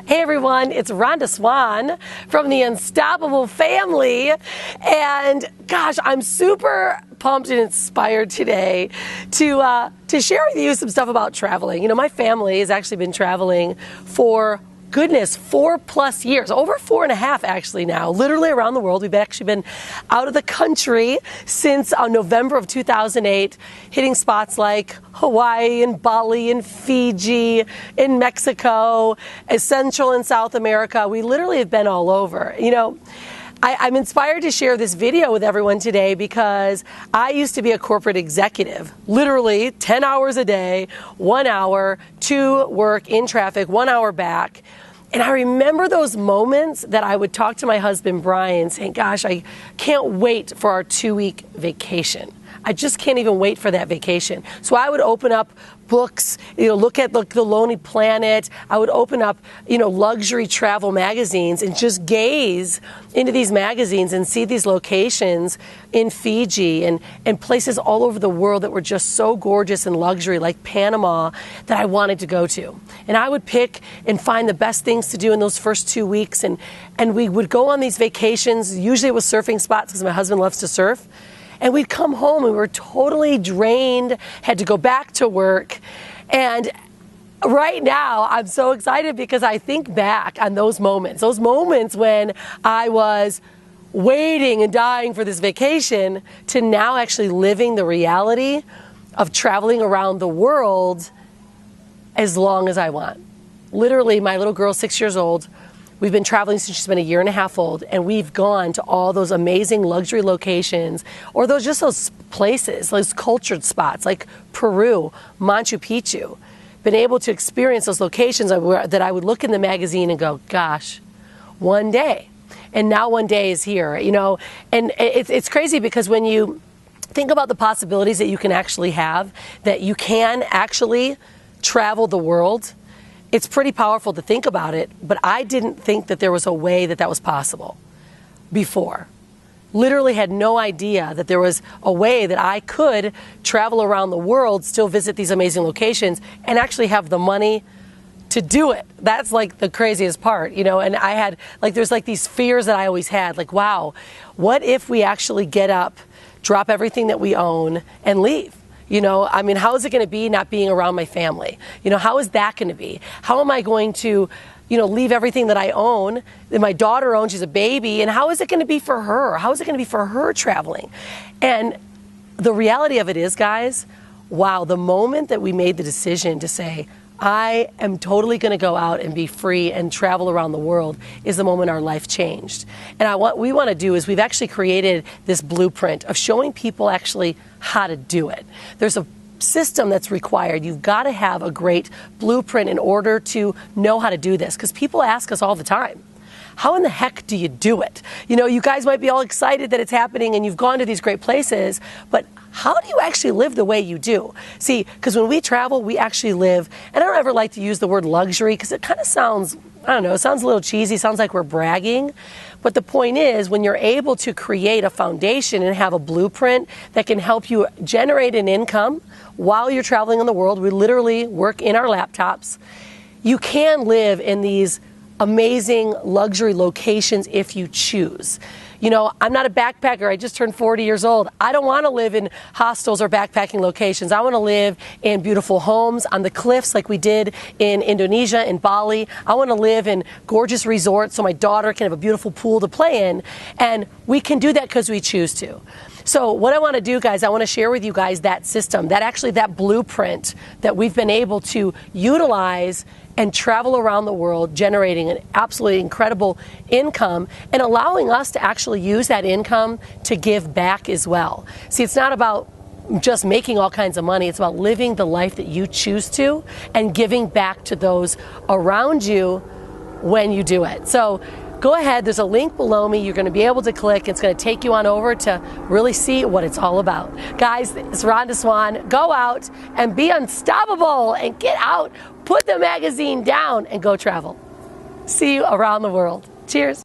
Hey everyone, it's Rhonda Swan from the Unstoppable family, and gosh, I'm super pumped and inspired today to share with you some stuff about traveling. You know, my family has actually been traveling for 4+ years, over 4.5 actually now, literally around the world. We've actually been out of the country since November of 2008, hitting spots like Hawaii and Bali and Fiji, in Mexico, Central and South America. We literally have been all over. You know, I'm inspired to share this video with everyone today because I used to be a corporate executive, literally 10 hours a day, 1 hour to work in traffic, 1 hour back. And I remember those moments that I would talk to my husband, Brian, saying, gosh, I can't wait for our 2-week vacation. I just can't even wait for that vacation. So I would open up books, look at the Lonely Planet. I would open up, luxury travel magazines and just gaze into these magazines and see these locations in Fiji and places all over the world that were just so gorgeous and luxury, like Panama, that I wanted to go to. And I would pick and find the best things to do in those first 2 weeks. And we would go on these vacations. Usually it was surfing spots because my husband loves to surf. And we'd come home and we were totally drained, had to go back to work. And right now, I'm so excited because I think back on those moments when I was waiting and dying for this vacation to now actually living the reality of traveling around the world as long as I want. Literally, my little girl, 6 years old, we've been traveling since she's been 1.5 years old, and we've gone to all those amazing luxury locations, or those places, those cultured spots like Peru, Machu Picchu. Been able to experience those locations that I would look in the magazine and go, gosh, one day. And now one day is here, And it's crazy because when you think about the possibilities that you can actually have, that you can actually travel the world, it's pretty powerful to think about it, but I didn't think that there was a way that was possible before. Literally had no idea that there was a way that I could travel around the world, still visit these amazing locations, and actually have the money to do it. That's like the craziest part, and I had, there's these fears that I always had, wow, what if we actually get up, drop everything that we own, and leave? How is it going to be not being around my family? How is that going to be? How am I going to, leave everything that I own, that my daughter owns, she's a baby, and how is it going to be for her? How is it going to be for her traveling? And the reality of it is, guys, wow, the moment that we made the decision to say, I am totally going to go out and be free and travel around the world is the moment our life changed. And what we want to do is we've actually created this blueprint of showing people actually how to do it. There's a system that's required. You've got to have a great blueprint in order to know how to do this, because people ask us all the time, how in the heck do you do it? You guys might be all excited that it's happening and you've gone to these great places, but how do you actually live the way you do? See, because when we travel, we actually live, and I don't ever like to use the word luxury because it kind of sounds, it sounds a little cheesy, sounds like we're bragging. But the point is, when you're able to create a foundation and have a blueprint that can help you generate an income while you're traveling in the world, we literally work in our laptops, you can live in these amazing luxury locations if you choose. I'm not a backpacker. I just turned 40 years old. I don't want to live in hostels or backpacking locations. I want to live in beautiful homes on the cliffs like we did in Indonesia and Bali. I want to live in gorgeous resorts so my daughter can have a beautiful pool to play in. And we can do that because we choose to. So what I want to do, guys, I want to share with you guys that system, that blueprint that we've been able to utilize and travel around the world, generating an absolutely incredible income and allowing us to actually use that income to give back as well. See, it's not about just making all kinds of money. It's about living the life that you choose to and giving back to those around you when you do it. So go ahead, there's a link below me. You're going to be able to click. It's going to take you on over to really see what it's all about. Guys, it's Rhonda Swan. Go out and be unstoppable and get out, put the magazine down and go travel. See you around the world. Cheers.